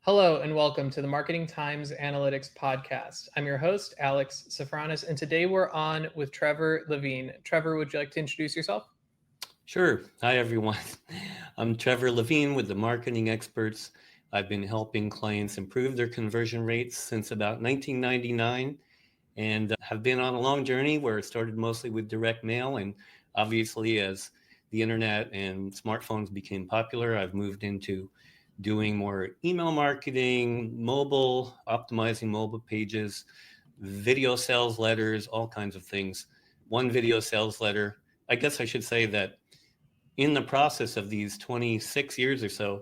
Hello and welcome to the Marketing Times Analytics Podcast. I'm your host, Alex Safranis, and today we're on with Trevor Levine. Trevor, would you like to introduce yourself? Sure. Hi, everyone. I'm Trevor Levine with the Marketing Experts. I've been helping clients improve their conversion rates since about 1999 and have been on a long journey where it started mostly with direct mail. And obviously, as the internet and smartphones became popular, I've moved into doing more email marketing, mobile, optimizing mobile pages, video sales letters, all kinds of things. One video sales letter, I guess I should say that in the process of these 26 years or so,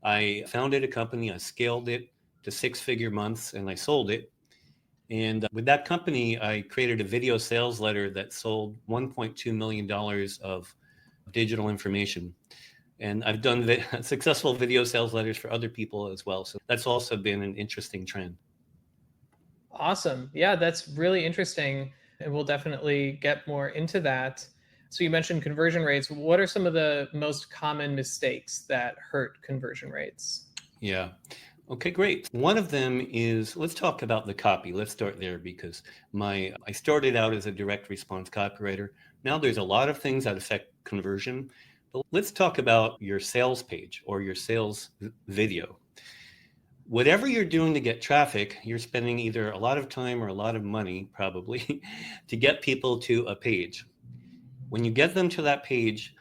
I founded a company, I scaled it to six-figure months, and I sold it. And with that company, I created a video sales letter that sold $1.2 million of digital information. And I've done successful video sales letters for other people as well. So that's also been an interesting trend. Awesome. Yeah, that's really interesting. And we'll definitely get more into that. So you mentioned conversion rates. What are some of the most common mistakes that hurt conversion rates? Yeah. Okay, great. One of them is, let's talk about the copy. Let's start there because I started out as a direct response copywriter. Now there's a lot of things that affect conversion, but let's talk about your sales page or your sales video. Whatever you're doing to get traffic, you're spending either a lot of time or a lot of money probably to get people to a page. When you get them to that page,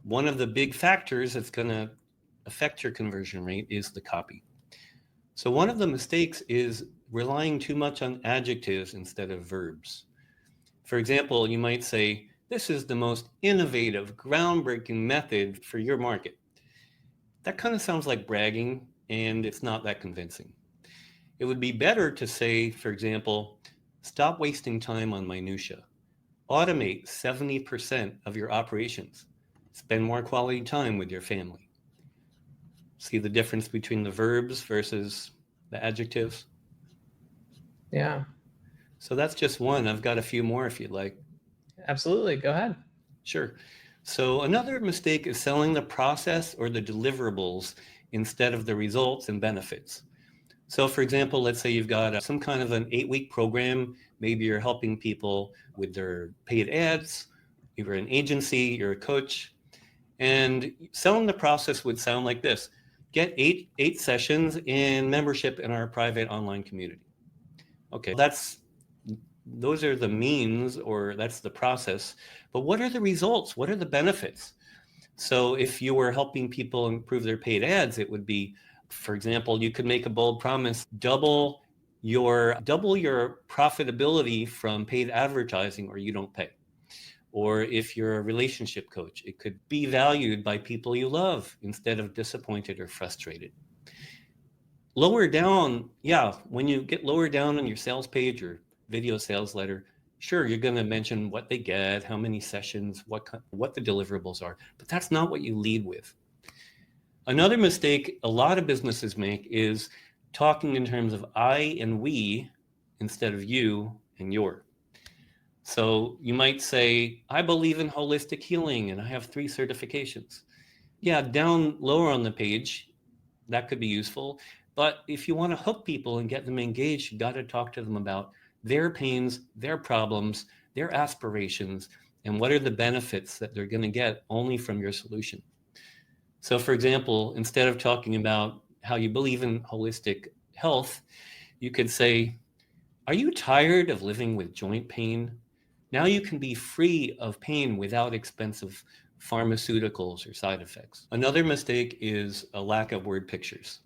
one of the big factors that's going to affect your conversion rate is the copy. So one of the mistakes is relying too much on adjectives instead of verbs. For example, you might say, this is the most innovative, groundbreaking method for your market. That kind of sounds like bragging, and it's not that convincing. It would be better to say, for example, stop wasting time on minutia. Automate 70% of your operations. Spend more quality time with your family. See the difference between the verbs versus the adjectives? Yeah, So that's just one. I've got a few more if you'd like. absolutely. Go ahead. Sure. So another mistake is selling the process or the deliverables instead of the results and benefits. So for example, let's say you've got some kind of an 8-week program. Maybe you're helping people with their paid ads. You're an agency, you're a coach. And selling the process would sound like this. Get eight sessions in membership in our private online community. Okay, those are the means, or that's the process. But what are the results? What are the benefits? So if you were helping people improve their paid ads, it would be, for example, you could make a bold promise, double your profitability from paid advertising, or you don't pay. Or if you're a relationship coach, it could be valued by people you love instead of disappointed or frustrated. Lower down, when you get lower down on your sales page or video sales letter, sure, you're going to mention what they get, how many sessions, what the deliverables are, but that's not what you lead with. Another mistake a lot of businesses make is talking in terms of I and we instead of you and your. So you might say, I believe in holistic healing and I have 3 certifications. Yeah, down lower on the page, that could be useful. But if you want to hook people and get them engaged, you got to talk to them about their pains, their problems, their aspirations, and what are the benefits that they're going to get only from your solution. So for example, instead of talking about how you believe in holistic health, you could say, are you tired of living with joint pain? Now you can be free of pain without expensive pharmaceuticals or side effects. Another mistake is a lack of word pictures.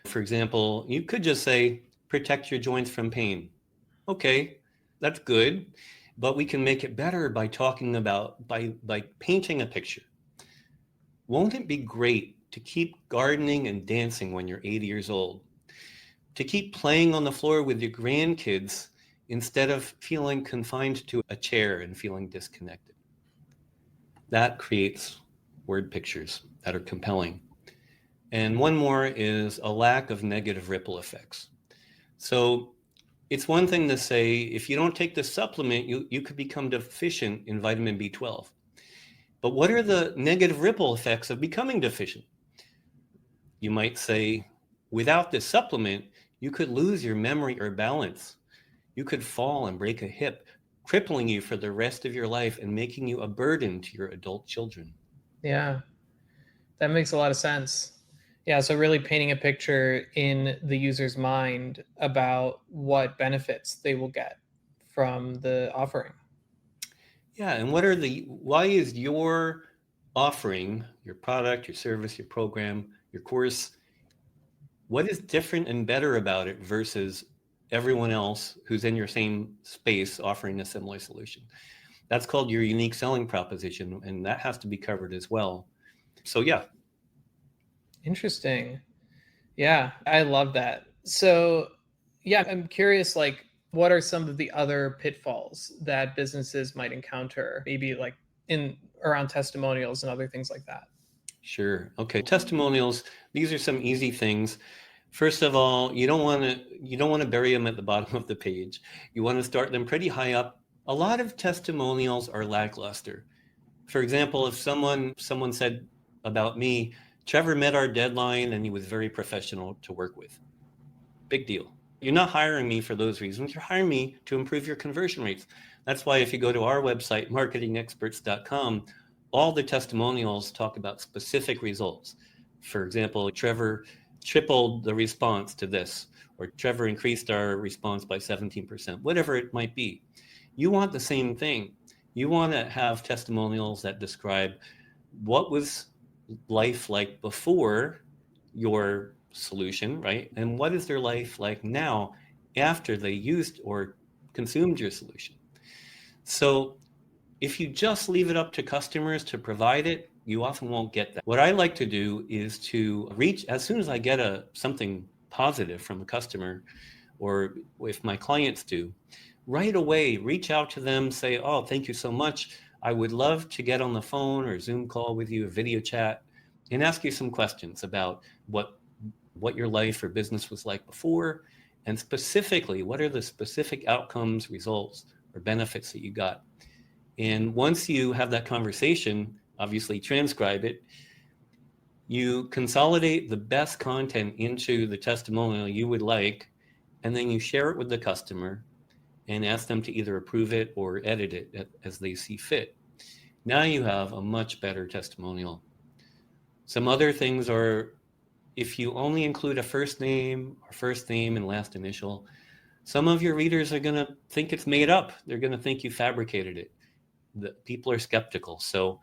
For example, you could just say, protect your joints from pain. Okay, that's good, but we can make it better by talking about, by painting a picture. Won't it be great to keep gardening and dancing when you're 80 years old? To keep playing on the floor with your grandkids instead of feeling confined to a chair and feeling disconnected. That creates word pictures that are compelling. And one more is a lack of negative ripple effects. So it's one thing to say, if you don't take this supplement, you could become deficient in vitamin B12. But what are the negative ripple effects of becoming deficient? You might say, Without this supplement, you could lose your memory or balance. You could fall and break a hip, crippling you for the rest of your life and making you a burden to your adult children. Yeah, that makes a lot of sense. Yeah, so really painting a picture in the user's mind about what benefits they will get from the offering. Yeah, and why is your offering, your product, your service, your program, your course, what is different and better about it versus everyone else who's in your same space offering a similar solution? That's called your unique selling proposition, and that has to be covered as well. So yeah. Interesting. Yeah, I love that. So, yeah, I'm curious, like, what are some of the other pitfalls that businesses might encounter, maybe like in around testimonials and other things like that? Sure. Okay. Testimonials, these are some easy things. First of all, you don't want to bury them at the bottom of the page. You want to start them pretty high up. A lot of testimonials are lackluster. For example, if someone said about me, Trevor met our deadline and he was very professional to work with. Big deal. You're not hiring me for those reasons. You're hiring me to improve your conversion rates. That's why if you go to our website, marketingexperts.com, all the testimonials talk about specific results. For example, Trevor tripled the response to this, or Trevor increased our response by 17%, whatever it might be. You want the same thing. You want to have testimonials that describe what was life like before your solution, right? And what is their life like now after they used or consumed your solution? So if you just leave it up to customers to provide it, you often won't get that. What I like to do is to reach, as soon as I get something positive from a customer, or if my clients do, right away reach out to them, say, oh, thank you so much. I would love to get on the phone or Zoom call with you, a video chat, and ask you some questions about what your life or business was like before, and specifically, what are the specific outcomes, results, or benefits that you got. And once you have that conversation, obviously transcribe it, you consolidate the best content into the testimonial you would like, and then you share it with the customer and ask them to either approve it or edit it as they see fit. Now you have a much better testimonial. Some other things are, if you only include a first name and last initial, some of your readers are going to think it's made up. They're going to think you fabricated it. The people are skeptical. So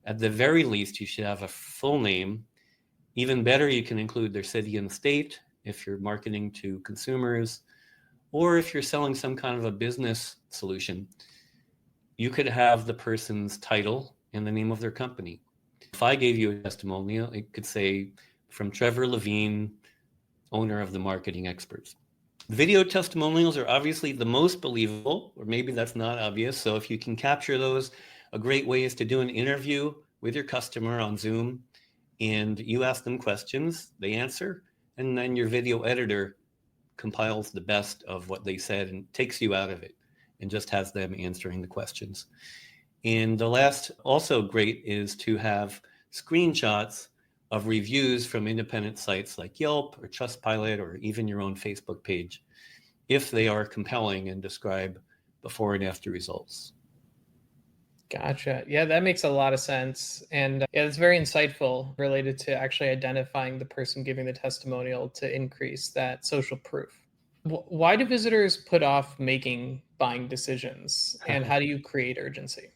at the very least, you should have a full name. Even better, you can include their city and state if you're marketing to consumers, or if you're selling some kind of a business solution, you could have the person's title and the name of their company. If I gave you a testimonial, it could say, from Trevor Levine, owner of the Marketing Experts. Video testimonials are obviously the most believable, or maybe that's not obvious. So if you can capture those, a great way is to do an interview with your customer on Zoom, and you ask them questions, they answer, and then your video editor compiles the best of what they said and takes you out of it and just has them answering the questions. And the last, also great, is to have screenshots of reviews from independent sites like Yelp or Trustpilot or even your own Facebook page, if they are compelling and describe before and after results. Gotcha. Yeah, that makes a lot of sense. And yeah, it's very insightful related to actually identifying the person giving the testimonial to increase that social proof. Why do visitors put off making buying decisions? And how do you create urgency?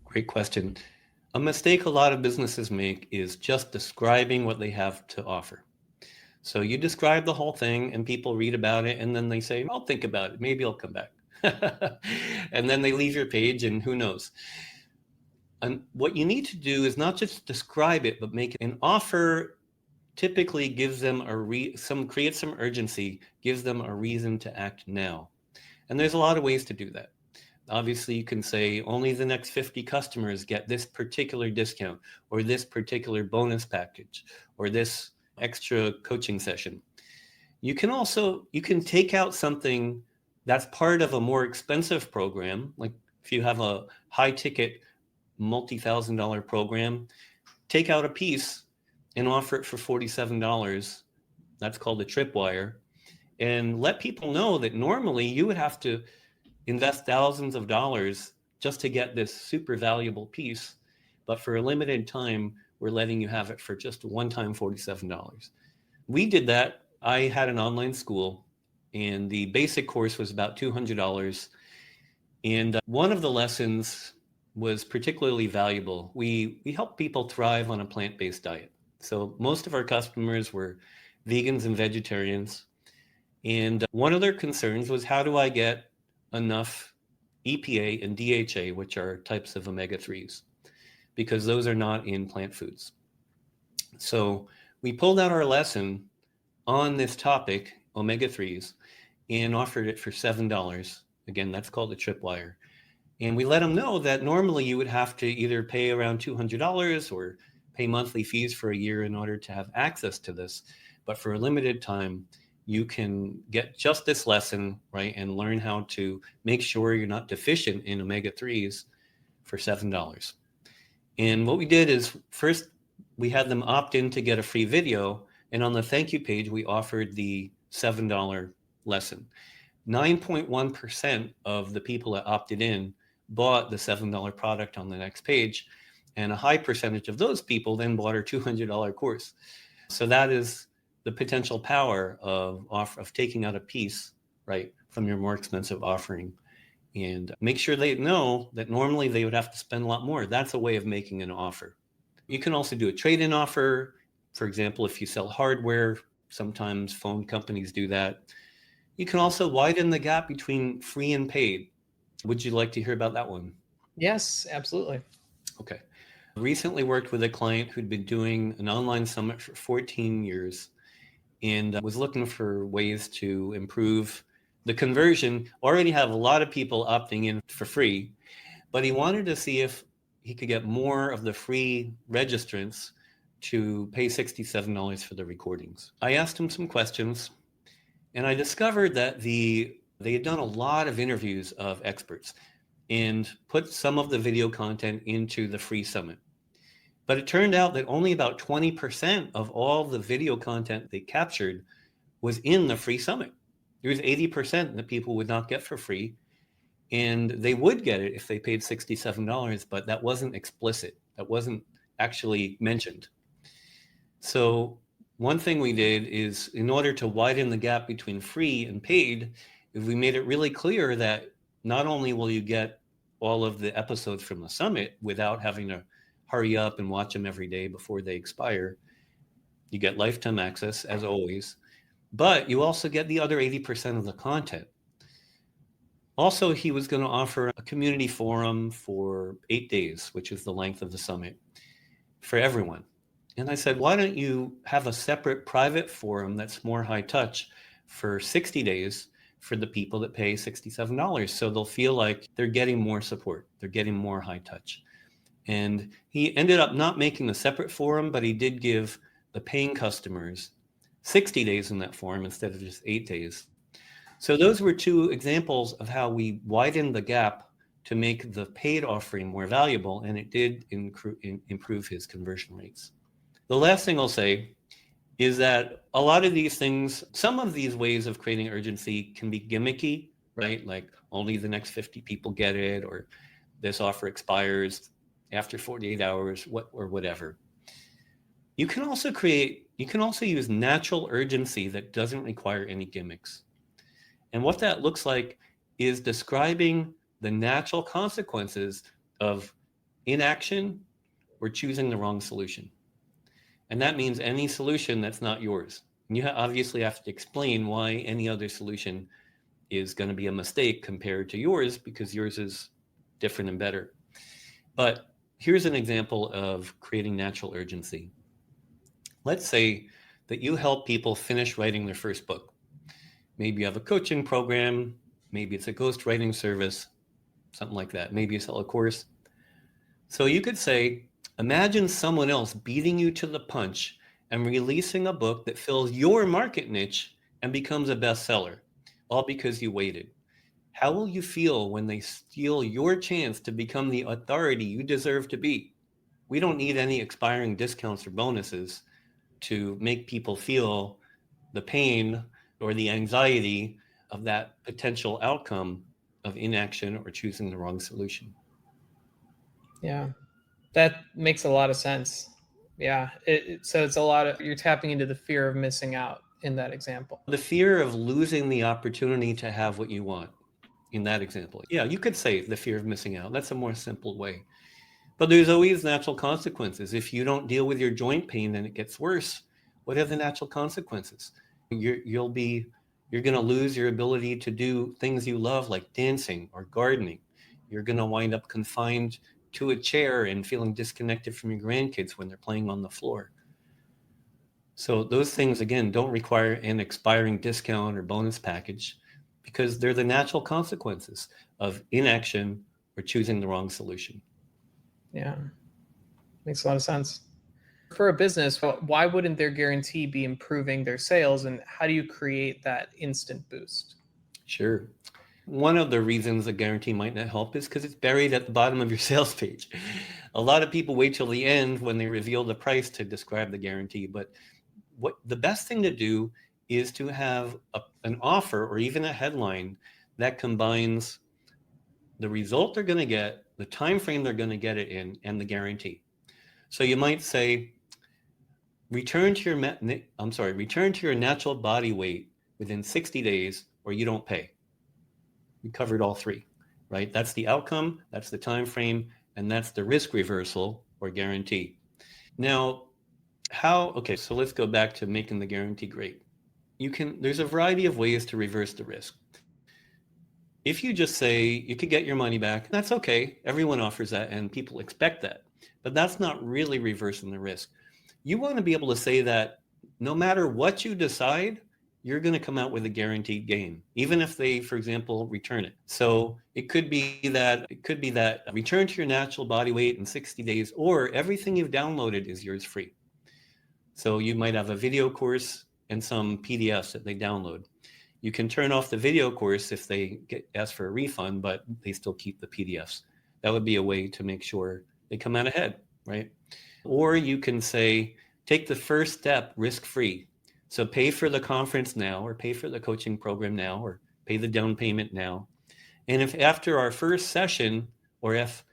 Great question. A mistake a lot of businesses make is just describing what they have to offer. So you describe the whole thing and people read about it and then they say, I'll think about it. Maybe I'll come back. And then they leave your page and who knows. And what you need to do is not just describe it, but make an offer. Typically gives them creates some urgency, gives them a reason to act now. And there's a lot of ways to do that. Obviously, you can say only the next 50 customers get this particular discount or this particular bonus package or this extra coaching session. You can take out something that's part of a more expensive program. Like if you have a high ticket, multi-$1,000 program, take out a piece and offer it for $47 That's called a tripwire. And let people know that normally you would have to invest thousands of dollars just to get this super valuable piece. But for a limited time, we're letting you have it for just one time $47. We did that. I had an online school, and the basic course was about $200. And one of the lessons was particularly valuable. We help people thrive on a plant-based diet. So most of our customers were vegans and vegetarians. And one of their concerns was, how do I get enough EPA and DHA, which are types of omega-3s, because those are not in plant foods. So we pulled out our lesson on this topic, omega-3s, and offered it for $7. Again, that's called a tripwire. And we let them know that normally you would have to either pay around $200 or pay monthly fees for a year in order to have access to this. But for a limited time, you can get just this lesson, right, and learn how to make sure you're not deficient in omega-3s for $7. And what we did is, first, we had them opt in to get a free video. And on the thank you page, we offered the $7 lesson. 9.1% of the people that opted in bought the $7 product on the next page. And a high percentage of those people then bought our $200 course. So that is the potential power of taking out a piece, right, from your more expensive offering. And make sure they know that normally they would have to spend a lot more. That's a way of making an offer. You can also do a trade-in offer. For example, if you sell hardware, sometimes phone companies do that. You can also widen the gap between free and paid. Would you like to hear about that one? Yes, absolutely. Okay. Recently worked with a client who'd been doing an online summit for 14 years and was looking for ways to improve the conversion. Already have a lot of people opting in for free, but he wanted to see if he could get more of the free registrants to pay $67 for the recordings. I asked him some questions, and I discovered that they had done a lot of interviews of experts and put some of the video content into the free summit. But it turned out that only about 20% of all the video content they captured was in the free summit. There was 80% that people would not get for free, and they would get it if they paid $67, but that wasn't explicit. That wasn't actually mentioned. So one thing we did is, in order to widen the gap between free and paid, is we made it really clear that not only will you get all of the episodes from the summit without having to hurry up and watch them every day before they expire, you get lifetime access as always, but you also get the other 80% of the content. Also, he was going to offer a community forum for 8 days, which is the length of the summit, for everyone. And I said, why don't you have a separate private forum that's more high touch for 60 days for the people that pay $67, so they'll feel like they're getting more support, they're getting more high touch. And he ended up not making a separate forum, but he did give the paying customers 60 days in that forum instead of just 8 days. So those were two examples of how we widened the gap to make the paid offering more valuable, and it did improve his conversion rates. The last thing I'll say is that a lot of these things, some of these ways of creating urgency can be gimmicky, right? Like only the next 50 people get it, or this offer expires after 48 hours, or whatever. You can also use natural urgency that doesn't require any gimmicks. And what that looks like is describing the natural consequences of inaction or choosing the wrong solution. And that means any solution that's not yours. And you obviously have to explain why any other solution is going to be a mistake compared to yours, because yours is different and better. But here's an example of creating natural urgency. Let's say that you help people finish writing their first book. Maybe you have a coaching program, maybe it's a ghostwriting service, something like that. Maybe you sell a course. So you could say, imagine someone else beating you to the punch and releasing a book that fills your market niche and becomes a bestseller, all because you waited. How will you feel when they steal your chance to become the authority you deserve to be? We don't need any expiring discounts or bonuses to make people feel the pain or the anxiety of that potential outcome of inaction or choosing the wrong solution. Yeah, that makes a lot of sense. Yeah, so it's a lot of, you're tapping into the fear of missing out in that example. The fear of losing the opportunity to have what you want in that example. Yeah, you could say the fear of missing out. That's a more simple way. But there's always natural consequences. If you don't deal with your joint pain and it gets worse, what are the natural consequences? You'll be you're going to lose your ability to do things you love like dancing or gardening. You're going to wind up confined to a chair and feeling disconnected from your grandkids when they're playing on the floor. So those things again don't require an expiring discount or bonus package because they're the natural consequences of inaction or choosing the wrong solution. Yeah, makes a lot of sense. For a business, why wouldn't their guarantee be improving their sales, and how do you create that instant boost? Sure. One of the reasons a guarantee might not help is because it's buried at the bottom of your sales page. A lot of people wait till the end when they reveal the price to describe the guarantee, but what the best thing to do is to have an offer or even a headline that combines the result they're going to get, the time frame they're going to get it in, and the guarantee. So you might say, return to your natural body weight within 60 days, or you don't pay. We covered all three, right? That's the outcome, that's the time frame, and that's the risk reversal or guarantee. Now, okay, so let's go back to making the guarantee great. There's a variety of ways to reverse the risk. If you just say you could get your money back, that's okay. Everyone offers that and people expect that. But that's not really reversing the risk. You want to be able to say that no matter what you decide, you're going to come out with a guaranteed gain, even if they, for example, return it. So it could be that return to your natural body weight in 60 days, or everything you've downloaded is yours free. So you might have a video course and some PDFs that they download. You can turn off the video course if they ask for a refund, but they still keep the PDFs. That would be a way to make sure they come out ahead, right? Or you can say, take the first step risk-free. So pay for the conference now, or pay for the coaching program now, or pay the down payment now. And if after our first session, or if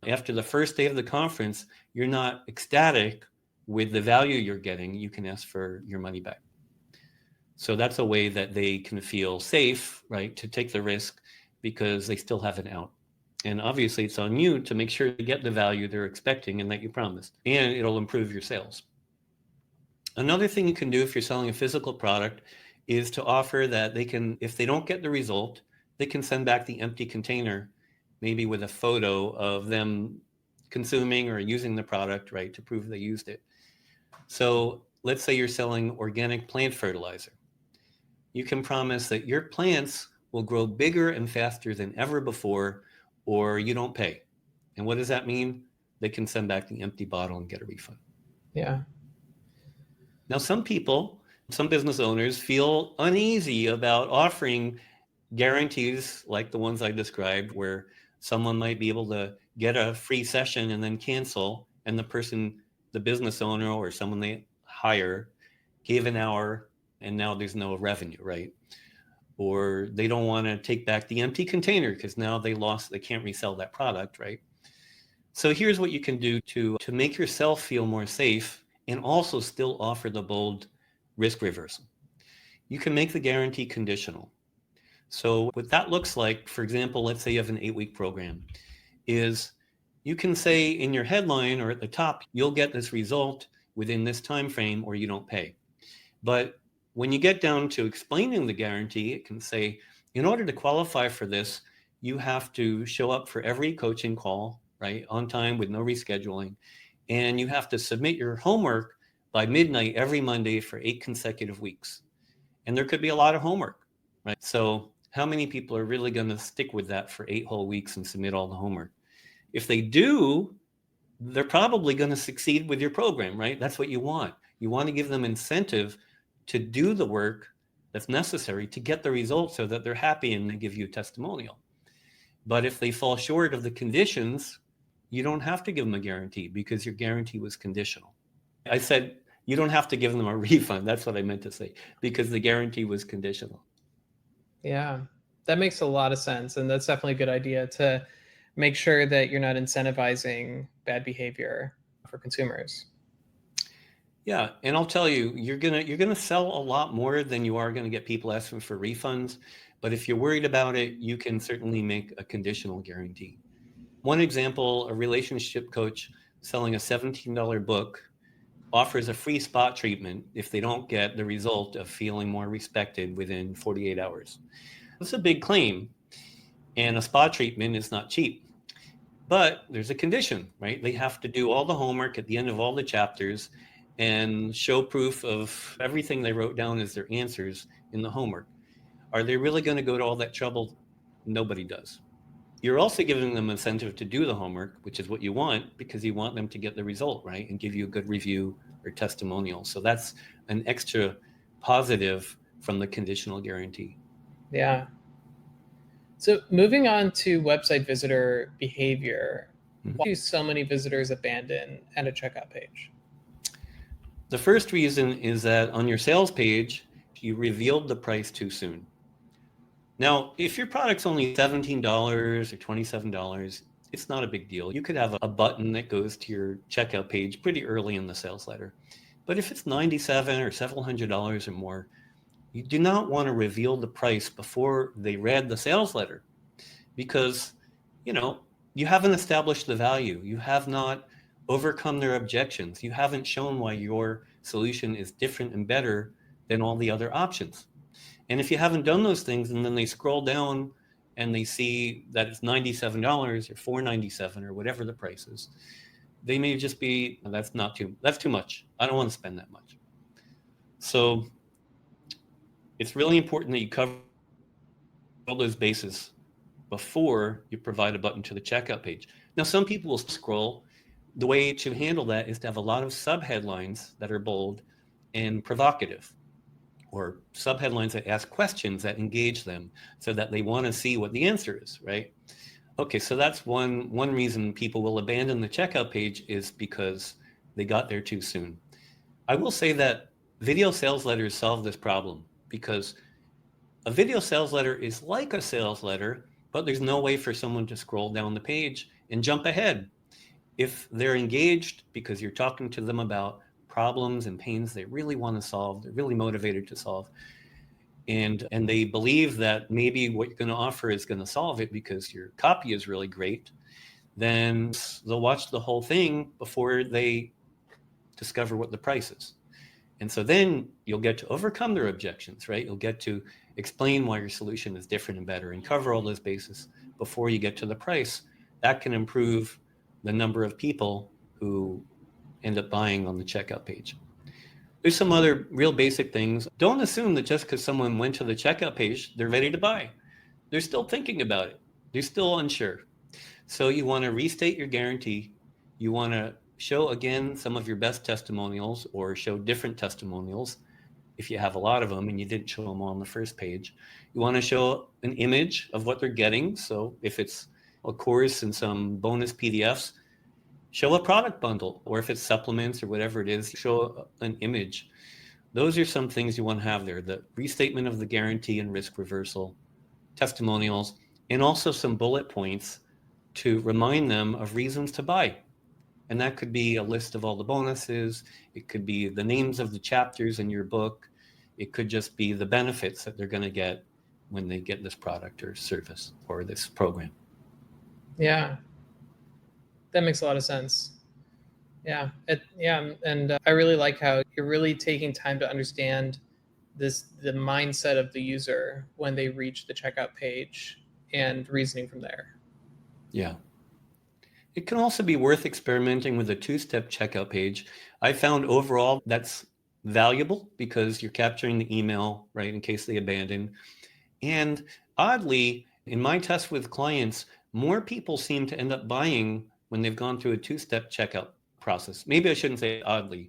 after the first day of the conference, you're not ecstatic with the value you're getting, you can ask for your money back. So that's a way that they can feel safe, right, to take the risk because they still have an out. And obviously it's on you to make sure they get the value they're expecting and that you promised, and it'll improve your sales. Another thing you can do if you're selling a physical product is to offer that they can, if they don't get the result, they can send back the empty container, maybe with a photo of them consuming or using the product, right, to prove they used it. So let's say you're selling organic plant fertilizer. You can promise that your plants will grow bigger and faster than ever before, or you don't pay. And what does that mean? They can send back the empty bottle and get a refund. Yeah. Now, some business owners feel uneasy about offering guarantees like the ones I described, where someone might be able to get a free session and then cancel, and the business owner or someone they hire gave an hour and now there's no revenue, right? Or they don't want to take back the empty container because now they can't resell that product, right? So here's what you can do to make yourself feel more safe and also still offer the bold risk reversal. You can make the guarantee conditional. So what that looks like, for example, let's say you have an 8-week program, is you can say in your headline or at the top, you'll get this result within this time frame or you don't pay. But when you get down to explaining the guarantee, it can say, in order to qualify for this, you have to show up for every coaching call, right, on time with no rescheduling. And you have to submit your homework by midnight every Monday for 8 consecutive weeks. And there could be a lot of homework, right? So how many people are really going to stick with that for 8 whole weeks and submit all the homework? If they do, they're probably going to succeed with your program, right? That's what you want. You want to give them incentive to do the work that's necessary to get the results so that they're happy and they give you a testimonial. But if they fall short of the conditions, you don't have to give them a guarantee because your guarantee was conditional. I said You don't have to give them a refund. That's what I meant to say, because the guarantee was conditional. Yeah, that makes a lot of sense. And that's definitely a good idea to make sure that you're not incentivizing bad behavior for consumers. Yeah, and I'll tell you, you're gonna sell a lot more than you are going to get people asking for refunds. But if you're worried about it, you can certainly make a conditional guarantee. One example, a relationship coach selling a $17 book offers a free spot treatment if they don't get the result of feeling more respected within 48 hours. That's a big claim, and a spot treatment is not cheap. But there's a condition, right? They have to do all the homework at the end of all the chapters and show proof of everything they wrote down as their answers in the homework. Are they really going to go to all that trouble? Nobody does. You're also giving them incentive to do the homework, which is what you want because you want them to get the result, right? And give you a good review or testimonial. So that's an extra positive from the conditional guarantee. Yeah. So moving on to website visitor behavior, Mhm. why do so many visitors abandon at a checkout page? The first reason is that on your sales page, you revealed the price too soon. Now, if your product's only $17 or $27, it's not a big deal. You could have a button that goes to your checkout page pretty early in the sales letter. But if it's 97 or several $100s or more, you do not want to reveal the price before they read the sales letter because, you know, you haven't established the value. You have not overcome their objections. You haven't shown why your solution is different and better than all the other options. And if you haven't done those things and then they scroll down and they see that it's $97 or $497 or whatever the price is, they may just be, that's too much. I don't want to spend that much. So it's really important that you cover all those bases before you provide a button to the checkout page. Now, some people will scroll. The way to handle that is to have a lot of subheadlines that are bold and provocative, or subheadlines that ask questions that engage them so that they want to see what the answer is, right? Okay, so that's one reason people will abandon the checkout page is because they got there too soon. I will say that video sales letters solve this problem because a video sales letter is like a sales letter, but there's no way for someone to scroll down the page and jump ahead. If they're engaged because you're talking to them about problems and pains they really want to solve, they're really motivated to solve, and they believe that maybe what you're going to offer is going to solve it because your copy is really great, then they'll watch the whole thing before they discover what the price is. And so then you'll get to overcome their objections, right? You'll get to explain why your solution is different and better and cover all those bases before you get to the price. That can improve the number of people who end up buying on the checkout page. There's some other real basic things. Don't assume that just because someone went to the checkout page, they're ready to buy. They're still thinking about it. They're still unsure. So you want to restate your guarantee. You want to show again some of your best testimonials or show different testimonials if you have a lot of them and you didn't show them all on the first page. You want to show an image of what they're getting. So if it's a course and some bonus PDFs, show a product bundle, or if it's supplements or whatever it is, show an image. Those are some things you want to have there: the restatement of the guarantee and risk reversal, testimonials, and also some bullet points to remind them of reasons to buy. And that could be a list of all the bonuses. It could be the names of the chapters in your book. It could just be the benefits that they're going to get when they get this product or service or this program. Yeah, that makes a lot of sense. And I really like how you're really taking time to understand the mindset of the user when they reach the checkout page and reasoning from there. Yeah. It can also be worth experimenting with a two-step checkout page. I found overall that's valuable because you're capturing the email, right, in case they abandon. And oddly, in my tests with clients, more people seem to end up buying when they've gone through a two-step checkout process. Maybe I shouldn't say oddly.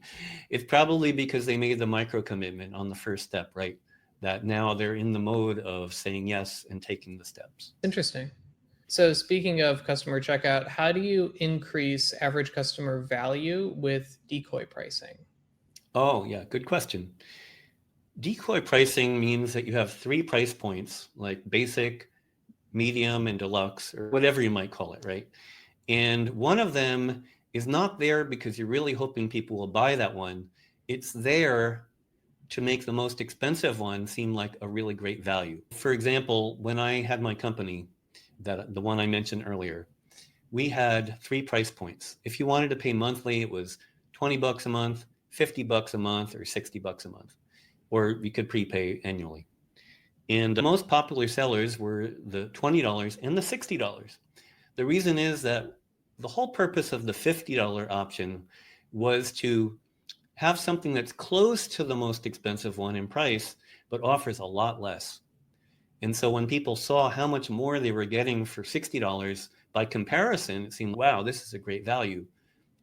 It's probably because they made the micro commitment on the first step, right? That now they're in the mode of saying yes and taking the steps. Interesting. So, speaking of customer checkout, how do you increase average customer value with decoy pricing? Oh, yeah, good question. Decoy pricing means that you have three price points, like basic, medium, and deluxe, or whatever you might call it, right? And one of them is not there because you're really hoping people will buy that one. It's there to make the most expensive one seem like a really great value. For example, when I had my company, that the one I mentioned earlier, we had three price points. If you wanted to pay monthly, it was $20 a month, $50 a month, or $60 a month, or you could prepay annually. And the most popular sellers were the $20 and the $60. The reason is that the whole purpose of the $50 option was to have something that's close to the most expensive one in price, but offers a lot less. And so when people saw how much more they were getting for $60, by comparison, it seemed, wow, this is a great value.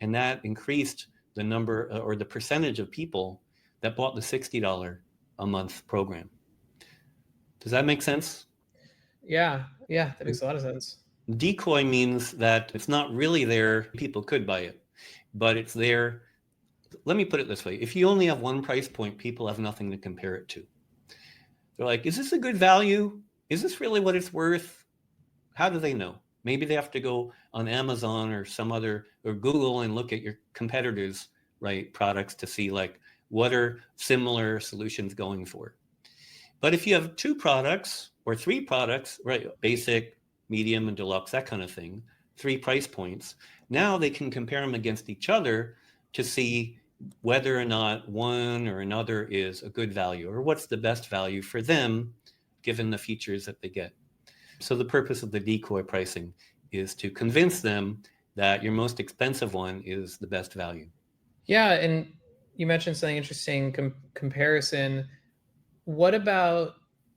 And that increased the number or the percentage of people that bought the $60 a month program. Does that make sense? Yeah, yeah, that makes a lot of sense. Decoy means that it's not really there. People could buy it, but it's there. Let me put it this way. If you only have one price point, people have nothing to compare it to. They're like, is this a good value? Is this really what it's worth? How do they know? Maybe they have to go on Amazon or some other, or Google and look at your competitors, right, products to see like what are similar solutions going for. But if you have two products or three products, right, basic, medium, and deluxe, that kind of thing, three price points, now they can compare them against each other to see whether or not one or another is a good value or what's the best value for them given the features that they get. So the purpose of the decoy pricing is to convince them that your most expensive one is the best value. Yeah, and you mentioned something interesting, comparison. What about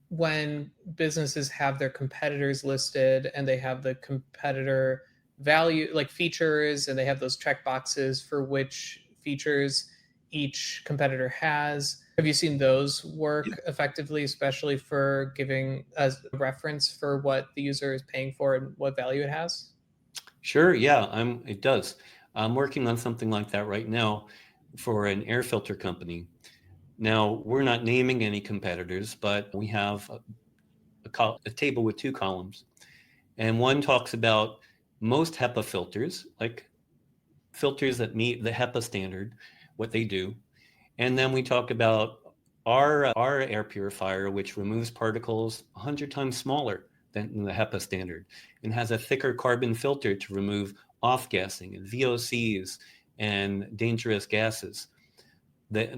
when businesses have their competitors listed and they have the competitor value, like features, and they have those check boxes for which features each competitor has? Have you seen those work effectively, especially for giving a reference for what the user is paying for and what value it has? Sure, yeah, it does. I'm working on something like that right now for an air filter company. Now, we're not naming any competitors, but we have a table with two columns. And one talks about most HEPA filters, like filters that meet the HEPA standard, what they do. And then we talk about our air purifier, which removes particles 100 times smaller than the HEPA standard and has a thicker carbon filter to remove off-gassing and VOCs and dangerous gases.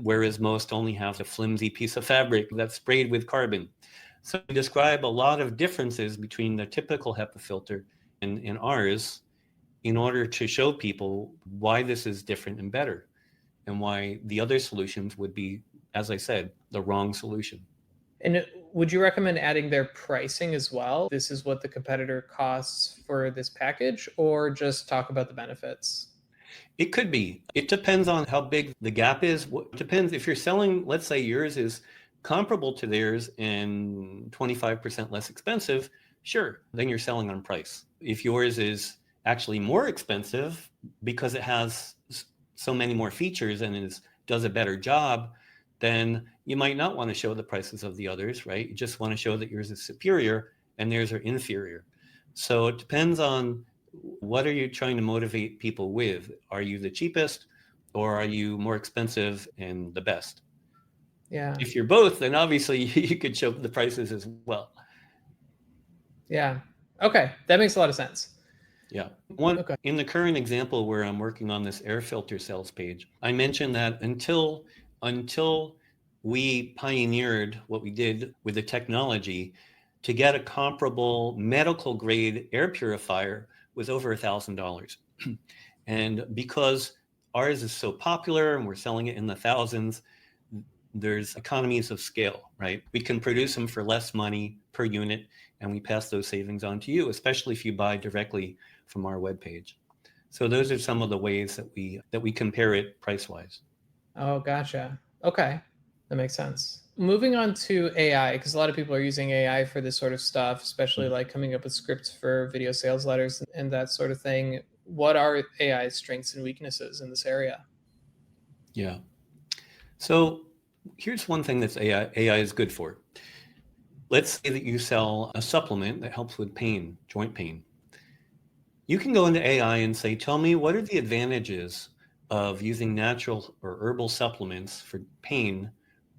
Whereas most only have a flimsy piece of fabric that's sprayed with carbon. So we describe a lot of differences between the typical HEPA filter and ours in order to show people why this is different and better and why the other solutions would be, as I said, the wrong solution. And would you recommend adding their pricing as well? This is what the competitor costs for this package, or just talk about the benefits? It could be. It depends on how big the gap is. It depends if you're selling, let's say yours is comparable to theirs and 25% less expensive, sure, then you're selling on price. If yours is actually more expensive because it has so many more features and does a better job, then you might not want to show the prices of the others, right? You just want to show that yours is superior and theirs are inferior. So it depends on what are you trying to motivate people with? Are you the cheapest or are you more expensive and the best? Yeah. If you're both, then obviously you could show the prices as well. Yeah. Okay. That makes a lot of sense. Yeah. One Okay. in the current example where I'm working on this air filter sales page, I mentioned that until we pioneered what we did with the technology to get a comparable medical grade air purifier was over $1,000. And because ours is so popular and we're selling it in the thousands, there's economies of scale, right? We can produce them for less money per unit and we pass those savings on to you, especially if you buy directly from our webpage. So those are some of the ways that we compare it price wise. Oh, gotcha. Okay. That makes sense. Moving on to AI, because a lot of people are using AI for this sort of stuff, especially like coming up with scripts for video sales letters and that sort of thing. What are AI's strengths and weaknesses in this area? Yeah. So here's one thing that's AI is good for. Let's say that you sell a supplement that helps with pain, joint pain. You can go into AI and say, tell me what are the advantages of using natural or herbal supplements for pain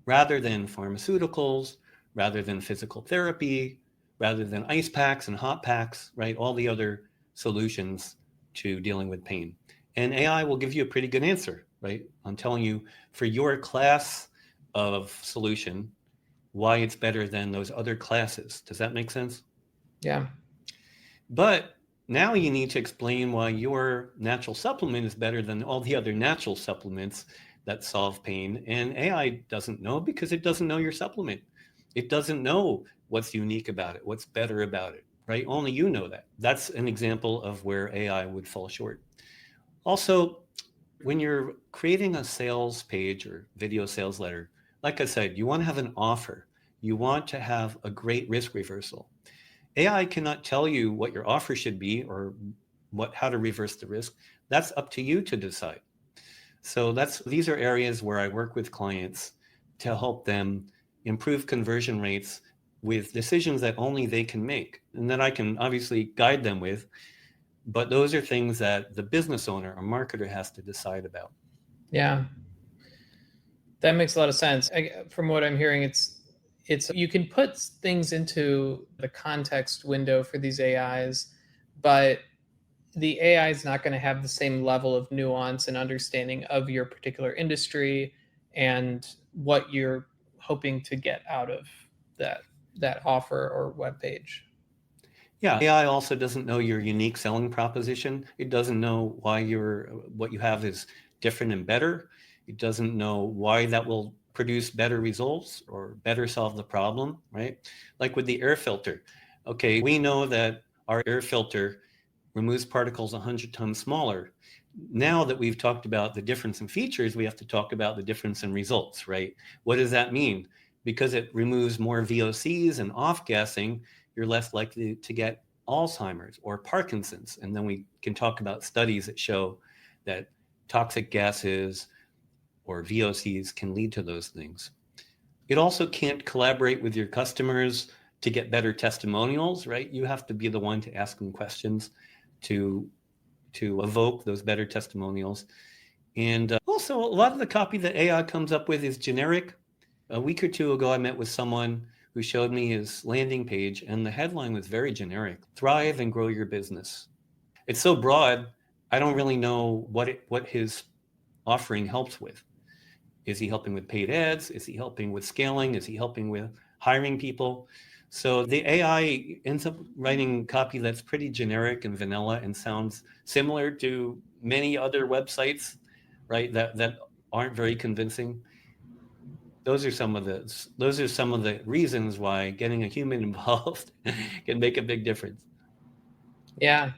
rather than pharmaceuticals, rather than physical therapy, rather than ice packs and hot packs, right? All the other solutions to dealing with pain. And AI will give you a pretty good answer, right? On telling you for your class of solution, why it's better than those other classes. Does that make sense? Yeah. But now you need to explain why your natural supplement is better than all the other natural supplements that solve pain. And AI doesn't know because it doesn't know your supplement. It doesn't know what's unique about it, what's better about it, right? Only you know that. That's an example of where AI would fall short. Also, when you're creating a sales page or video sales letter, like I said, you want to have an offer. You want to have a great risk reversal. AI cannot tell you what your offer should be or how to reverse the risk. That's up to you to decide. So these are areas where I work with clients to help them improve conversion rates with decisions that only they can make and that I can obviously guide them with. But those are things that the business owner or marketer has to decide about. Yeah. That makes a lot of sense. From what I'm hearing, it's you can put things into the context window for these AIs, but the AI is not going to have the same level of nuance and understanding of your particular industry and what you're hoping to get out of that that offer or web page. Yeah, AI also doesn't know your unique selling proposition. It doesn't know why what you have is different and better. It doesn't know why that will produce better results or better solve the problem, right? Like with the air filter. Okay, we know that our air filter removes particles 100 times smaller. Now that we've talked about the difference in features, we have to talk about the difference in results, right? What does that mean? Because it removes more VOCs and off-gassing, you're less likely to get Alzheimer's or Parkinson's. And then we can talk about studies that show that toxic gases or VOCs can lead to those things. It also can't collaborate with your customers to get better testimonials, right? You have to be the one to ask them questions to evoke those better testimonials. And also, a lot of the copy that AI comes up with is generic. A week or two ago, I met with someone who showed me his landing page, and the headline was very generic: "Thrive and grow your business." It's so broad, I don't really know what his offering helps with. Is he helping with paid ads? Is he helping with scaling? Is he helping with hiring people? So the AI ends up writing copy that's pretty generic and vanilla and sounds similar to many other websites, right? That aren't very convincing. Those are some of the reasons why getting a human involved can make a big difference. Yeah,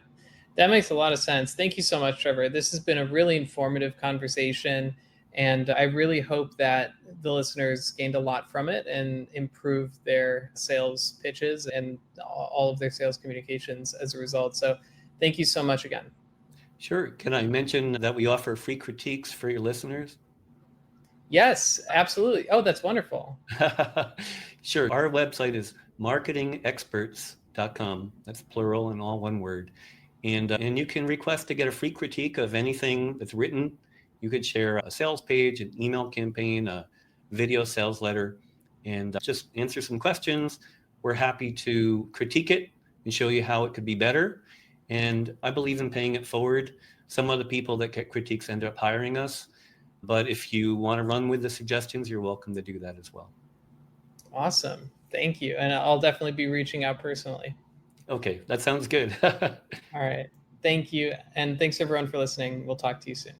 that makes a lot of sense. Thank you so much, Trevor. This has been a really informative conversation, and I really hope that the listeners gained a lot from it and improved their sales pitches and all of their sales communications as a result. So, thank you so much again. Sure. Can I mention that we offer free critiques for your listeners? Yes, absolutely. Oh, that's wonderful. Sure. Our website is marketingexperts.com. That's plural and all one word. And you can request to get a free critique of anything that's written. You could share a sales page, an email campaign, a video sales letter, and just answer some questions. We're happy to critique it and show you how it could be better. And I believe in paying it forward. Some of the people that get critiques end up hiring us. But if you want to run with the suggestions, you're welcome to do that as well. Awesome. Thank you. And I'll definitely be reaching out personally. Okay, that sounds good. All right. Thank you. And thanks everyone for listening. We'll talk to you soon.